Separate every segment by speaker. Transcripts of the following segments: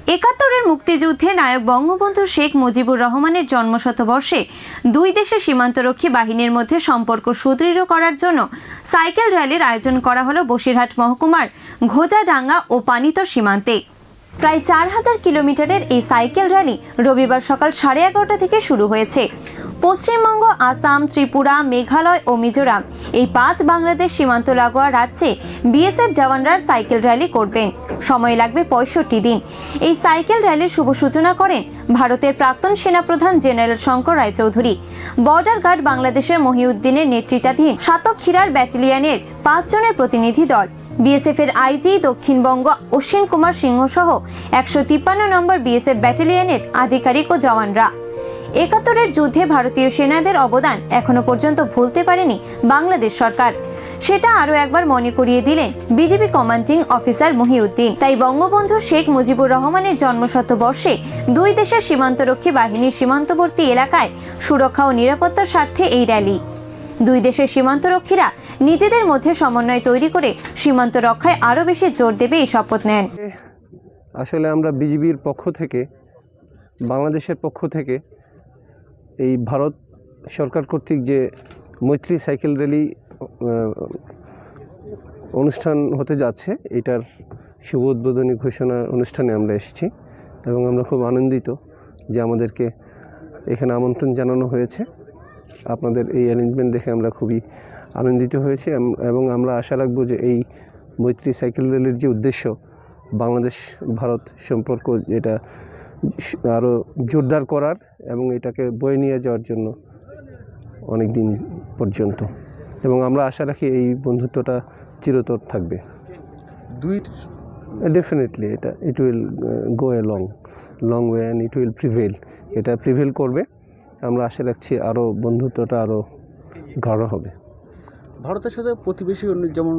Speaker 1: একাত্তরের মুক্তিযুদ্ধে নায়ক বঙ্গবন্ধু শেখ মুজিবুর রহমানের জন্মশতবর্ষে দুই দেশের সীমান্তরক্ষী বাহিনীর মধ্যে সম্পর্ক সুদৃঢ় করার জন্য সাইকেল র্যালির আয়োজন করা হলো বসিরহাট মহকুমার ঘোজাডাঙ্গা ও পানিতর সীমান্তে। প্রায় 4000 কিলোমিটারের এই সাইকেল র্যালি রবিবার সকাল 11:30 থেকে শুরু হয়েছে। পশ্চিমবঙ্গ, আসাম, ত্রিপুরা, মেঘালয় ও মিজোরাম এই 5 বাংলাদেশ সীমান্ত লাগোয়া রাজ্যে বিএসএফ জওয়ানরা সাইকেল র্যালি করবেন। সময় লাগবে 65 দিন। এই সাইকেল র্যালির শুভ সূচনা করেন ভারতের প্রাক্তন সেনাপ্রধান General Shankar Roychowdhury. Border Guard বাংলাদেশের মহিউদ্দিনের নেতৃত্বাধীন সাতক্ষীরার ব্যাটালিয়নের 5 জনের প্রতিনিধি দল, বিএসএফ এর আইজি দক্ষিণবঙ্গ অশ্বিন কুমার সিংহ সহ 153 নম্বর বিএসএফ ব্যাটালিয়নের আধিকারিক ও জওয়ানরা। 71-এর যুদ্ধে ভারতীয় সেনাদের অবদান এখনো পর্যন্ত ভুলতে পারেনি বাংলাদেশ সরকার। সেটা আরো একবার মনে করিয়ে দিলেন বিজিবি কমান্ডিং অফিসার মহিউদ্দিন। তাই বঙ্গবন্ধু শেখ মুজিবুর রহমানের জন্মশতবর্ষে দুই দেশের সীমান্তরক্ষী বাহিনীর সীমান্তবর্তী এলাকায় সুরক্ষা ও নিরাপত্তার স্বার্থে এই র্যালি। দুই দেশের সীমান্তরক্ষীরা নিজেদের মধ্যে সমন্বয় তৈরি করে সীমান্ত রক্ষায় আরো বেশি জোর দেবে এই শপথ নেন।
Speaker 2: আসলে আমরা বিজিবির পক্ষ থেকে, বাংলাদেশের পক্ষ থেকে এই ভারত সরকার কর্তৃক যে মৈত্রী সাইকেল র্যালি অনুষ্ঠান হতে যাচ্ছে, এটার শুভ উদ্বোধনী ঘোষণা অনুষ্ঠানে আমরা এসেছি এবং আমরা খুব আনন্দিত যে আমাদেরকে এখানে আমন্ত্রণ জানানো হয়েছে। আপনাদের এই অ্যারেঞ্জমেন্ট দেখে আমরা খুবই আনন্দিত হয়েছি এবং আমরা আশা রাখব যে এই মৈত্রী সাইকেল র্যালির যে উদ্দেশ্য, বাংলাদেশ ভারত সম্পর্ক এটা আরও জোরদার করার এবং এটাকে বয়ে নিয়ে যাওয়ার জন্য অনেক দিন পর্যন্ত, এবং আমরা আশা রাখি এই বন্ধুত্বটা চিরতর থাকবে। Definitely it will go a long way and it will prevail. এটা প্রিভেল করবে। আমরা আশা রাখছি আরও বন্ধুত্বটা আরও গাঢ় হবে।
Speaker 3: ভারতের সাথে প্রতিবেশী যেমন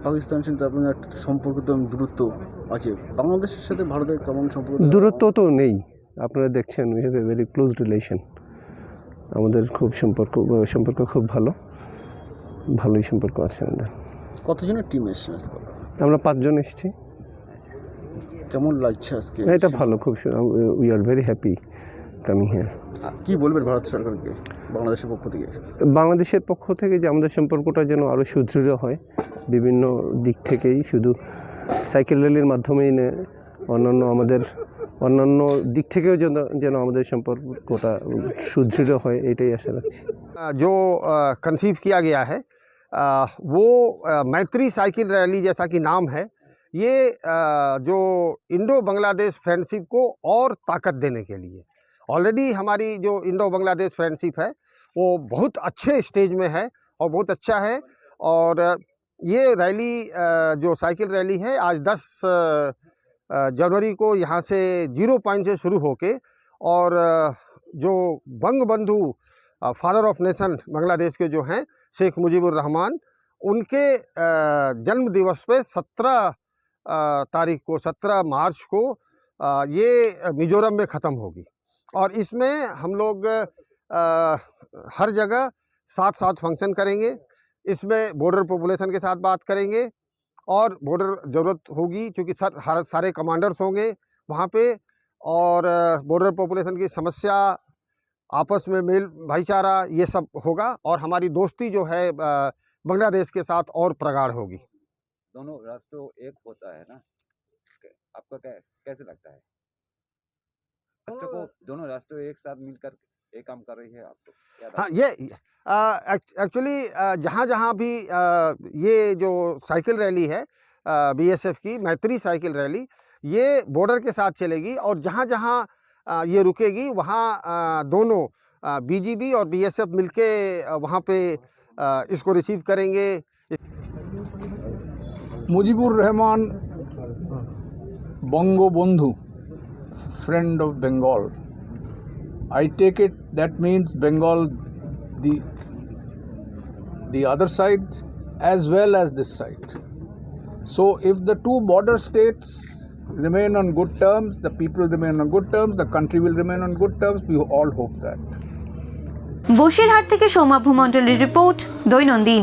Speaker 3: পাকিস্তানের সাথে আপনার সম্পর্ক তো দূরত্ব আছে, বাংলাদেশের সাথে ভারতের কেমন সম্পর্ক? দূরত্ব
Speaker 2: তো নেই, আপনারা দেখছেন we have a very close relation. আমাদের খুব সম্পর্ক খুব ভালোই সম্পর্ক আছে আমাদের।
Speaker 3: কতজনের টিম এসছে?
Speaker 2: আমরা 5 জন এসেছি।
Speaker 3: কেমন লাগছে আজকে?
Speaker 2: এটা ভালো, খুব we are very happy coming here.
Speaker 3: কী বলবেন ভারত সরকারকে বাংলাদেশের পক্ষ থেকে?
Speaker 2: বাংলাদেশের পক্ষ থেকে যে আমাদের সম্পর্কটা যেন আরও সুদৃঢ় হয় বিভিন্ন দিক থেকেই, শুধু সাইকেল র্যালির মাধ্যমেই না, অন্যান্য দিক থেকেও যেন আমাদের সম্পর্কটা সুদৃঢ় হয়, এটাই আশা রাখছি।
Speaker 4: जो कंसीव किया गया है वो मैत्री साइकिल रैली जैसा कि नाम है, ये जो इंडो बांग्लादेश फ्रेंडशिप को और ताकत देने के लिए, ऑलरेडी हमारी जो इंडो बांग्लादेश फ्रेंडशिप है वो बहुत अच्छे स्टेज में है और बहुत अच्छा है। और ये रैली जो साइकिल रैली है आज 10 जनवरी को यहाँ से 0 पॉइंट से शुरू होके, और जो Bangabandhu father of nation Bangladesh के जो हैं शेख मुजीबुर रहमान, उनके जन्म दिवस पे 17 तारीख को 17 मार्च को ये मिजोरम में ख़त्म होगी। और इसमें हम लोग हर जगह साथ फंक्शन करेंगे। इसमें बॉर्डर पॉपुलेशन के साथ बात करेंगे और बॉर्डर ज़रूरत होगी क्योंकि सारे कमांडर्स होंगे वहाँ पे, और बॉर्डर पॉपुलेशन की समस्या, आपस में मेल भाईचारा, ये सब होगा, और हमारी दोस्ती जो है बांग्लादेश के साथ और प्रगाढ़ होगी।
Speaker 5: दोनों राष्ट्रों एक होता है ना, आपको कैसे लगता है? राष्ट्र को दोनों राष्ट्र एक साथ मिलकर एक काम कर रही है आपको?
Speaker 4: हाँ, ये एक्चुअली जहाँ भी ये जो साइकिल रैली है बीएसएफ की मैत्री साइकिल रैली, ये बॉर्डर के साथ चलेगी, और जहाँ ये रुकेगी वहाँ दोनों बीजीबी और बीएसएफ मिलके वहाँ पे इसको रिसीव करेंगे।
Speaker 6: Mujibur Rahman Bangabandhu, friend of Bengal. I take it that means Bengal, the other side as well as this side. So if the two border states remain on good terms, the people remain on good terms, the country will remain on good terms. We all hope that.
Speaker 1: Basirhat থেকে সৌম্য মণ্ডলের report, দৈনন্দিন।